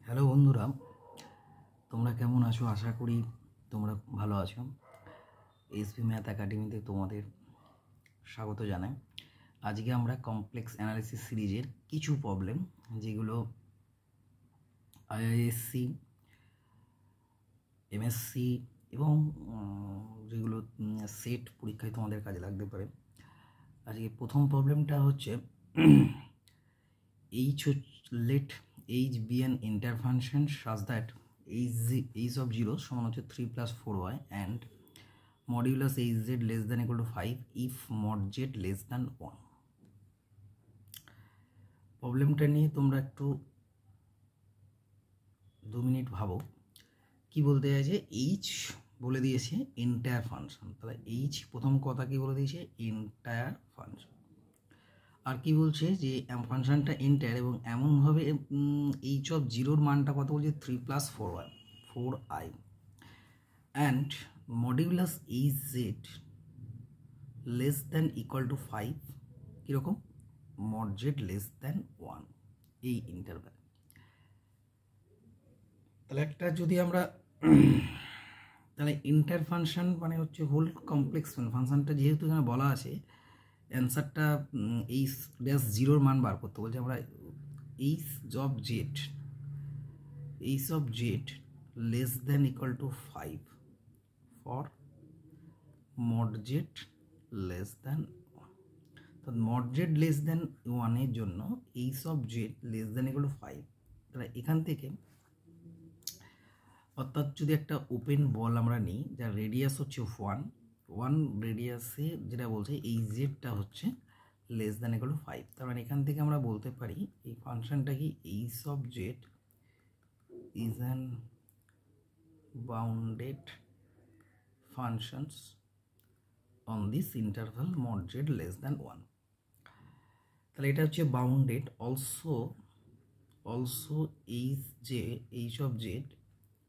Hello বন্ধুরা, তোমরা কেমন আছো? আশা করি তোমরা ভালো আছো। এসবি ম্যাথ একাডেমিতে তোমাদের স্বাগত জানাই। আজকে আমরা কমপ্লেক্স অ্যানালিসিস সিরিজের কিছু প্রবলেম, যেগুলো আইআইএসসি, এমএসসি এবং যেগুলো সেট পরীক্ষায় তোমাদের কাজে লাগতে পারে। আজকে প্রথম প্রবলেমটা হচ্ছে let h be an interfunction such that h of 0 সমান হচ্ছে 3 plus 4y and modulus hz less than equal to 5 if mod z less than 1। প্রবলেমটা নিয়ে তোমরা একটু 2 মিনিট ভাবো। কি বলতে চাইছে? h বলে দিয়েছে এন্টায়ার ফাংশন, তাহলে h প্রথম কথা কি বলে দিয়েছে? Entire function. আর কি বলছে যে ফাংশনটা এন্টায়ার এবং এমনভাবে h অফ জিরোর মানটা কত বলছে? 3 plus 4i and modulus hz less than equal to 5, কীরকম? মড জেড লেস দ্যান 1, এই ইন্টারভ্যাল। তাহলে একটা যদি আমরা তাহলে ইন্টার ফাংশন মানে হচ্ছে হোল কমপ্লেক্স ফাংশনটা, যেহেতু এখানে বলা আছে অ্যান্সারটা এইচ ড্যাশ জিরোর মান বার করতে বলছে, আমরা H of Z less than equal to 5 for mod Z less than 1। তো মড জেড লেস দ্যান 1-এর জন্য H of Z less than equal to 5। তাহলে এখান থেকে অর্থাৎ যদি একটা ওপেন বল আমরা নিই যার রেডিয়াস হচ্ছে 1 রেডিয়াসে, যেটা বলছে এই জেডটা হচ্ছে লেস দ্যান ইকুয়াল টু 5। তার মানে এখান থেকে আমরা বলতে পারি এই ফাংশনটা কি? H of Z is an bounded functions on this interval mod Z less than 1। তাহলে এটা হচ্ছে bounded. Also H of Z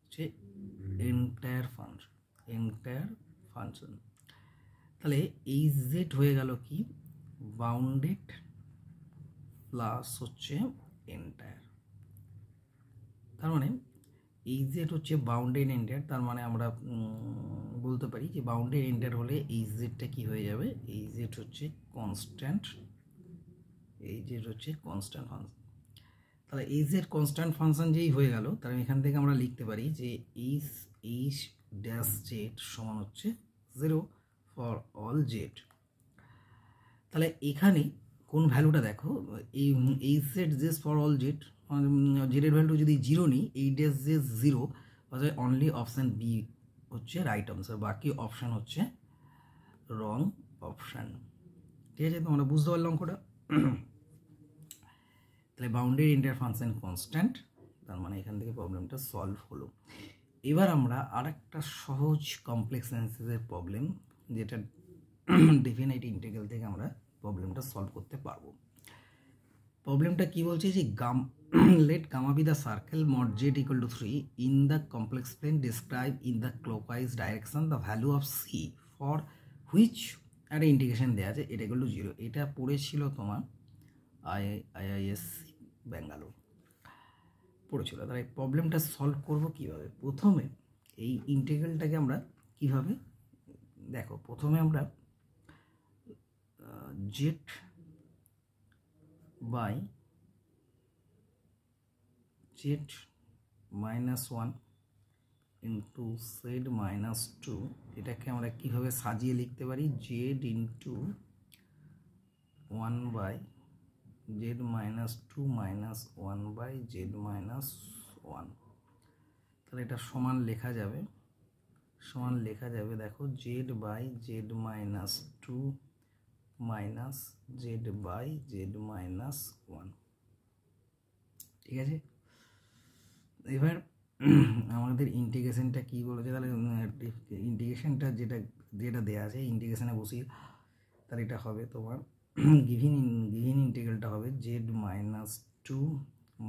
হচ্ছে এন্টায়ার ফাংশন। তাহলে এইচ জেড হয়ে গেল কি? বাউন্ডেড প্লাস হচ্ছে এন্টায়ার। তার মানে এইচ জেড হচ্ছে বাউন্ডেড এন্টায়ার। তার মানে আমরা বলতে পারি যে বাউন্ডেড এন্টায়ার হলে এইচ জেডটা কি হয়ে যাবে? এইচ জেড হচ্ছে কনস্ট্যান্ট ফাংশন। তাহলে এইচ জেড কনস্ট্যান্ট ফাংশন যেই হয়ে গেল, তাহলে এখান থেকে আমরা লিখতে পারি যে এইচ ড্যাশ জেড সমান হচ্ছে 0 ফর অল জেড। তাহলে এখানে কোন ভ্যালুটা দেখো, এই h z z for all z, জেডের ভ্যালু যদি 0 নিই, এই ড্যাশ জেড 0, অর্থাৎ অনলি অপশান বি হচ্ছে রাইট আনসার, বাকি অপশান হচ্ছে রং অপশান। ঠিক আছে, তোমরা বুঝতে পারলাম অঙ্কটা? তাহলে বাউন্ডেড এন্টায়ার ফাংশন কনস্ট্যান্ট, তার মানে এখান থেকে প্রবলেমটা সলভ হলো। এবার আমরা আরেকটা সহজ কমপ্লেক্স অ্যানালিসিসের প্রবলেম, যেটা ডেফিনাইট ইন্টিগ্রাল থেকে আমরা প্রবলেমটা সলভ করতে পারবো। প্রবলেমটা কি বলছে যে let gamma be the circle mod z equal to 3 in the complex plane describe in the clockwise direction the value of c for which একটা ইন্টিগ্রেশন দেওয়া আছে এটা ইকুয়াল টু 0। এটা পড়েছিল তোমার আইআইএসসি ব্যাঙ্গালোর পড়েছিল। তাহলে এই প্রবলেমটা সলভ করব কিভাবে? প্রথমে এই ইন্টিগ্রালটাকে আমরা কিভাবে দেখো, প্রথমে আমরা z by Z minus 1 into z minus 2, এটাকে আমরা কীভাবে সাজিয়ে লিখতে পারি? Z into 1 by Z minus 2 minus 1 by Z minus 1। তাহলে এটা সমান লেখা যাবে দেখো, z by Z minus 2 minus z by Z minus 1। ঠিক আছে, এবার আমাদের ইন্টিগ্রেশনটা কি বলেছে? তাহলে ইন্টিগ্রেশনটা যেটা দেওয়া আছে ইন্টিগ্রেশনে বসিয়ে, তাহলে এটা হবে তোমার গিভিন ইন্টিগ্রালটা হবে z minus 2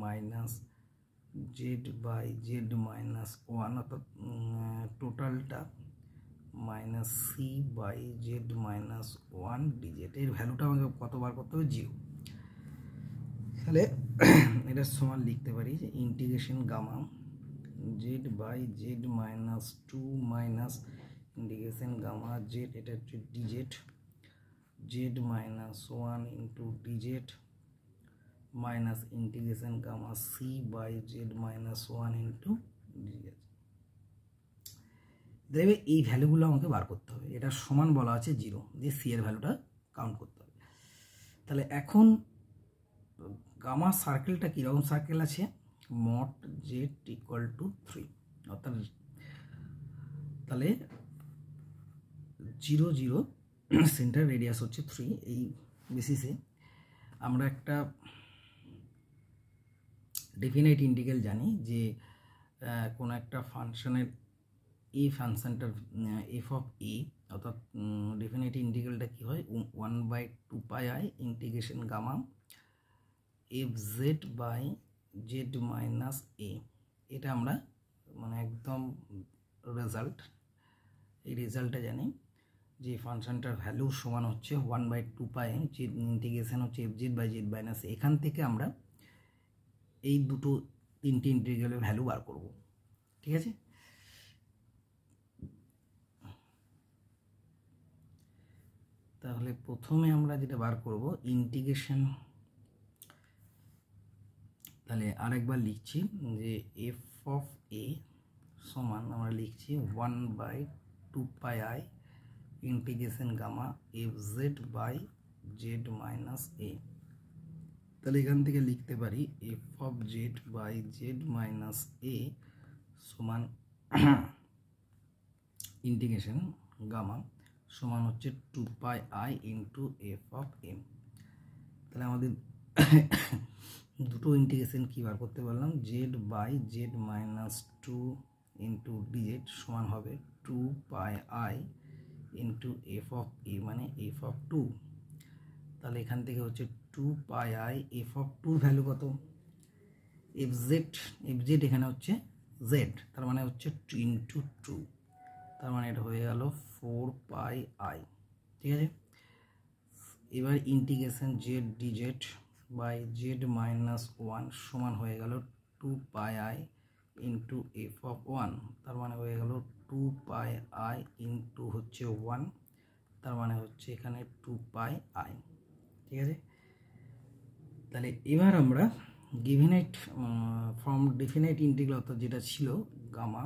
minus z by Z minus 1, অর্থাৎ টোটালটা minus c by Z minus 1 dz. এর ভ্যালুটা আমাকে কতবার করতে হবে? 0। তাহলে এটা সমান লিখতে পারি যে integration gamma z by Z minus 2 minus integration gamma z, এটা হচ্ছে dz, z minus 1 into dz minus integration gamma c by Z minus 1 into dz. দেখবে এই ভ্যালুগুলো আমাকে বার করতে হবে। এটা সমান বলা আছে 0, দিয়ে সি এর ভ্যালুটা কাউন্ট করতে হবে। তাহলে এখন গামা সার্কেলটা কীরকম সার্কেল আছে, মড জেড ইকুয়াল টু 3, অর্থাৎ তাহলে 0 0 সেন্টার রেডিয়াস হচ্ছে 3। এই বেসিসে আমরা একটা ডেফিনাইট ইন্টিগ্রাল জানি যে কোনো একটা ফাংশনের এই ফাংশনটার এফ অফ এ, অর্থাৎ ডেফিনাইট ইন্টিগ্রালটা কী হয় 1/2 pi i integration gamma f z by Z minus a. এটা আমরা মানে একদম রেজাল্ট, এই রেজাল্টটা জানি যে ফাংশনটার ভ্যালু সমান হচ্ছে 1/2 পাই যে ইন্টিগ্রেশন হচ্ছে f z by Z minus. এখান থেকে আমরা এই তিনটে ইন্টিগ্রালের ভ্যালু বার করব, ঠিক আছে। তাহলে প্রথমে আমরা যেটা বার করব ইন্টিগ্রেশন, তাহলে আরেকবার লিখছি যে এফ অফ এ সমান আমরা লিখছি 1/2 pi i integration gamma f z by Z minus a. তাহলে এখান থেকে লিখতে পারি f of z by Z minus a সমান ইন্টিগ্রেশন গামা সমান হচ্ছে 2 pi i into f of m. তাহলে আমাদের দুটো ইন্টিগ্রেশন কী বার করতে পারলাম, z by Z minus 2 into dz সমান হবে 2 pi i into f of a মানে এফ অফ 2। তাহলে এখান থেকে হচ্ছে 2 pi I F of 2 value কত, এফ জেড এখানে হচ্ছে জেড, তার মানে হচ্ছে 2 ইন্টু 2, তার মানে এটা হয়ে গেল 4 পাই আই, ঠিক আছে। এবার integration z dz by Z minus 1 সমান হয়ে গেল 2 pi i into f of 1, তার মানে হয়ে গেল 2 পাই আই ইন্টু হচ্ছে 1, তার মানে হচ্ছে এখানে 2 পাই আই, ঠিক আছে। তাহলে এবার আমরা গিভেনাইট ফ্রম ডেফিনাইট ইন্টিগ্রাল, অর্থাৎ যেটা ছিল gamma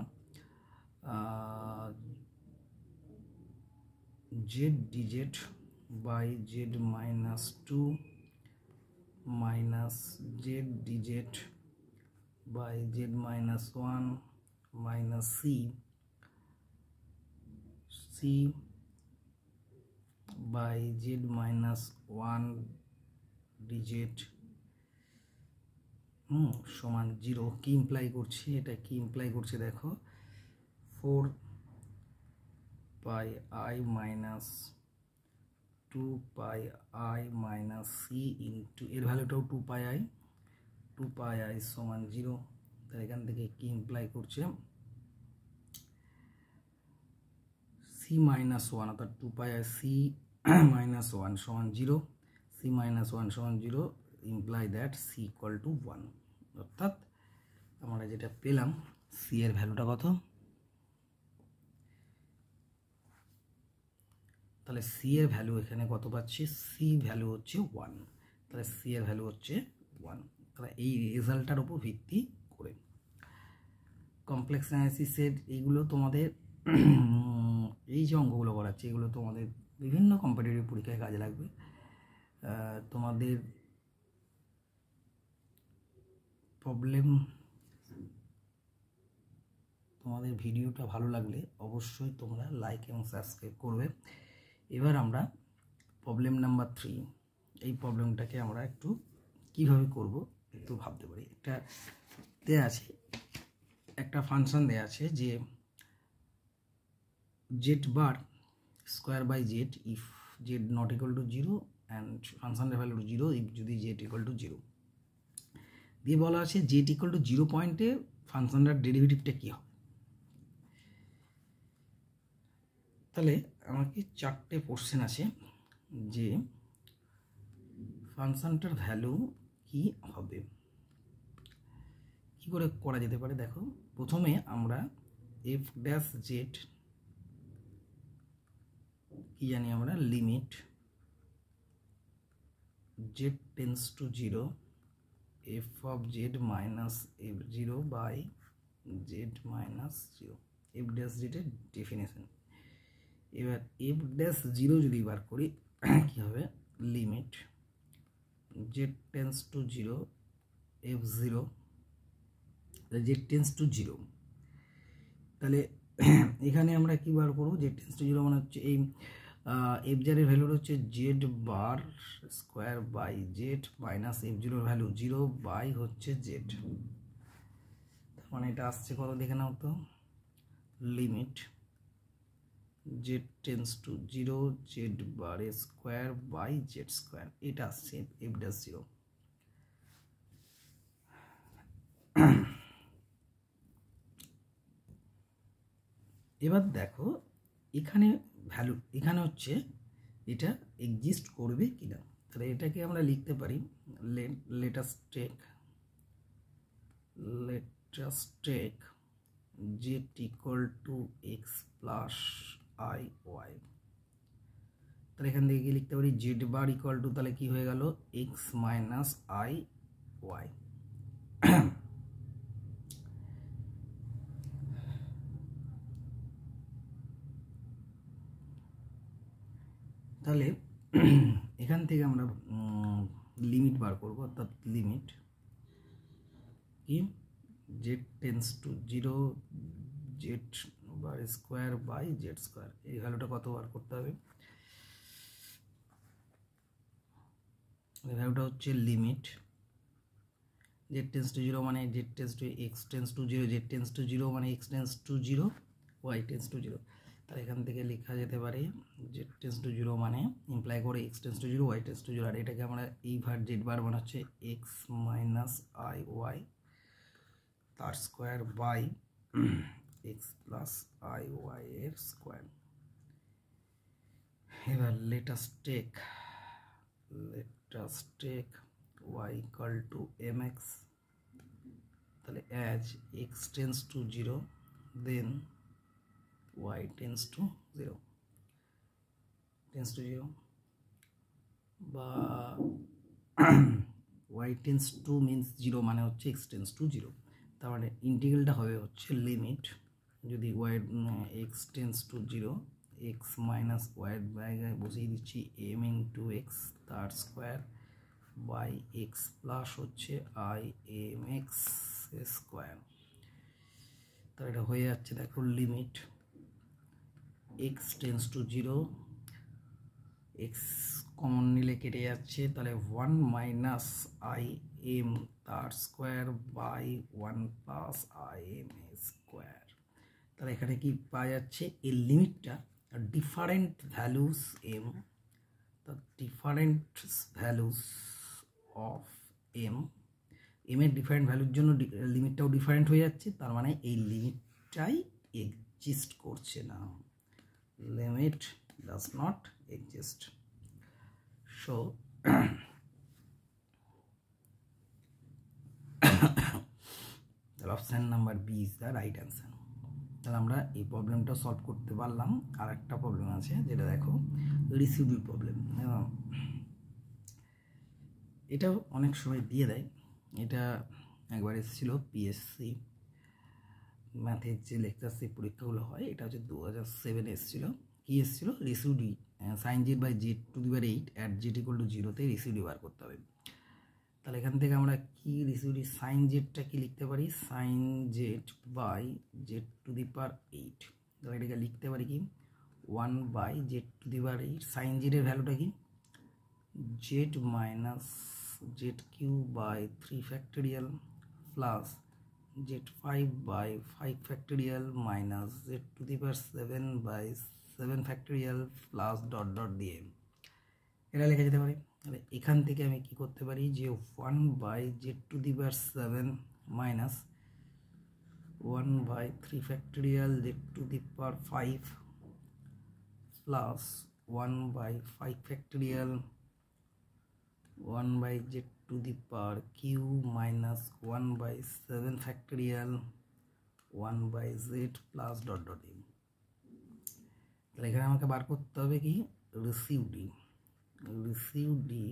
z dz by Z minus 2 minus z dz by Z minus 1 minus c by Z minus 1 dz সমান 0। কি ইমপ্লাই করছে, এটা কি ইমপ্লাই করছে দেখো, 4 pi i minus 2 pi i minus c into এর ভ্যালুটাও 2 পাই আই সমান 0। তাহলে এখান থেকে কি ইমপ্লাই করছে, সি মাইনাস 1 অর্থাৎ 2 পাই আই সি মাইনাস 1 সমান 0, সি মাইনাস 1 সমান 0 imply that c equal to 1। অর্থাৎ আমরা যেটা পেলাম সি এর ভ্যালুটা কত, তাহলে সি এর ভ্যালু এখানে কত পাচ্ছি, সি ভ্যালু হচ্ছে 1, তাহলে সি এর ভ্যালু হচ্ছে 1। তাহলে এই রেজাল্টটার উপর ভিত্তি করে কমপ্লেক্স অ্যানালিসিসের এইগুলো তোমাদের এই যে অঙ্কগুলো করাচ্ছে এগুলো তোমাদের বিভিন্ন কম্পিটিটিভ পরীক্ষায় কাজে লাগবে। তোমাদের ভিডিওটা ভালো লাগলে অবশ্যই তোমরা লাইক এবং সাবস্ক্রাইব করবে। এবার আমরা প্রবলেম নাম্বার 3, এই প্রবলেমটাকে আমরা একটু কিভাবে করব একটু ভাবতে পারি। একটা দেয়া আছে, একটা ফাংশন দেয়া আছে যে z bar square by z if z not equal to 0 and ফাংশনের ভ্যালু 0 ইফ যদি জেড ইকুয়াল টু 0 দিয়ে বলা আছে জেড ইকুয়াল টু 0 পয়েন্টে ফাংশনটার ডেরিভেটিভটা কী হবে। তাহলে আমাকে 4টে কোশ্চেন আছে যে ফাংশনটার ভ্যালু কি হবে। কি করে করা যেতে পারে দেখো, প্রথমে আমরা এফ ড্যাশ জেড কি জানি আমরা, limit Z tends to 0 f of z minus F 0 by Z minus 0, f dash জেডের ডেফিনেশন। এবার এফ ড্যাশ 0 যদি বার করি কি হবে, limit Z tends to 0 f 0 z tends to 0, তাহলে এখানে আমরা কি বার করবো, জেড টেন্স টু 0 মানে হচ্ছে এই এফ জারের ভ্যালু হচ্ছে Z bar square by Z minus F 0 value 0 by হচ্ছে জেড, মানে এটা আসছে কত দেখে নাও তো, limit Z tends to 0 Z bar square by Z square, এটা আসছে এফ ড্যাশ 0। এবার দেখো এখানে ভ্যালু, এখানে হচ্ছে এটা এক্সিস্ট করবে কিনা, তাহলে এটাকে আমরা লিখতে পারি let us take z equal to x plus i y, তাহলে এখান থেকে কি লিখতে পারি, জেড বার ইকুয়াল টু তাহলে কি হয়ে গেল এক্স মাইনাস আই ওয়াই। তাহলে এখান থেকে আমরা লিমিট বার করব, অর্থাৎ লিমিট কি z tends to 0 Z bar square by Z square, এই ভ্যালুটা কত বার করতে হবে, এই ভ্যালুটা হচ্ছে লিমিট জেড টেন্স টু 0 মানে z tends to x tends to 0, z tends to 0 মানে x tends to 0 y tends to 0, তাহলে এখান থেকে লেখা যেতে পারে জেড টেন্স টু 0 মানে ইমপ্লাই করে x tends to 0 y tends to 0, আর এটাকে আমরা এই ভার জেড বার মানে হচ্ছে এক্স মাইনাস আই ওয়াই তার square by x plus i y এর স্কোয়ার। এবার let us take y equal to m x, তাহলে as x tends to 0 then y tends to 0 বা y tends to means 0 মানে হচ্ছে x tends to 0, তার মানে ইন্টিগ্রালটা হবে হচ্ছে লিমিট যদি y x tends to 0 x minus y এর জায়গায় বসিয়ে দিচ্ছি m ইন্টু x তার স্কোয়ার বাই x প্লাস হচ্ছে i m x স্কোয়ার, তাহলে এটা হয়ে যাচ্ছে দেখো limit x tends to 0 x common নিলে কেটে যাচ্ছে, তাহলে 1 মাইনাস আই এম তার square by 1 plus i m square, তাহলে এখানে কি পাওয়া যাচ্ছে এই লিমিটটা different values m, different values of m, m এর ডিফারেন্ট ভ্যালুর জন্য লিমিটটাও ডিফারেন্ট হয়ে যাচ্ছে, তার মানে এই লিমিটটাই এক্সিস্ট করছে না, limit does not exist. So option number B is the right answer. তাহলে আমরা এই প্রবলেমটা সলভ করতে পারলাম। আর একটা প্রবলেম আছে যেটা দেখো রিসিডিউ প্রবলেম, এটাও অনেক সময় দিয়ে দেয়, এটা একবার এসেছিল পিএসসি ম্যাথের যে লেকচারশিপ পরীক্ষাগুলো হয়, এটা হচ্ছে 2007 এসেছিল। কি এসেছিল, residue sine z by z to the power 8 at z equal to 0-তে রেসিডিউ বার করতে হবে। তাহলে এখান থেকে আমরা কি রেসিডিউ সাইন জেডটা কি লিখতে পারি, sine z by z to the power 8, তাহলে এটাকে লিখতে পারি কি 1 by z to the power 8, sine জেডের ভ্যালুটা কি z minus z cube by 3 factorial plus z5 by 5 factorial minus z to the power 7 by 7 factorial plus dot dot দিয়ে এটা লেখা যেতে পারে। তাহলে এখান থেকে আমি কি করতে পারি যে 1 by z to the power 7 minus 1 by 3 factorial z to the power 5 plus 1 by 5 factorial 1 by z to the power q minus 1/7 factorial 1/z plus dot dot m। তাহলে এখানে আমাকে বার করতে হবে কি receive D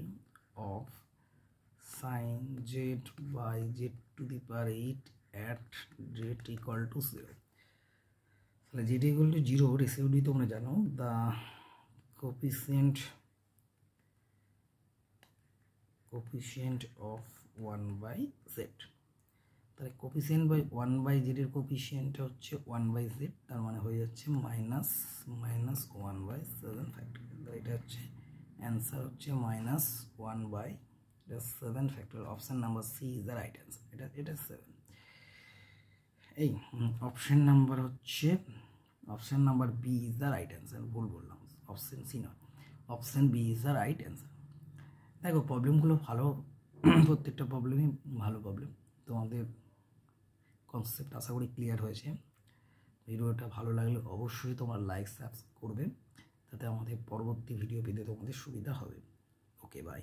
of sign z/z⁸ at z equal to 0। তাহলে z equal to 0 receive D তোমরা জানো the coefficient of 1/z। তাহলে কোফিসিয়েন্ট বাই 1/z এর কোফিসিয়েন্টটা হচ্ছে 1/z, তার মানে হয়ে যাচ্ছে মাইনাস 1/7 ফ্যাক্টোরিয়াল। তাহলে এটা হচ্ছে অ্যান্সার হচ্ছে -1/7 factorial. Option number c is the right answer. এটা 7। এই option number b is the right answer. ভুল বললাম, অপশন সি নয়, option b is the right answer. দেখো প্রবলেমগুলো ভালো, প্রত্যেকটা প্রবলেমই ভালো প্রবলেম। তোমাদের কনসেপ্ট আশা করি ক্লিয়ার হয়েছে। ভিডিওটা ভালো লাগলে অবশ্যই তোমরা লাইক সাবস্ক্রাইব করবে, তাতে আমাদের পরবর্তী ভিডিও পেতে তোমাদের সুবিধা হবে। ওকে, বাই।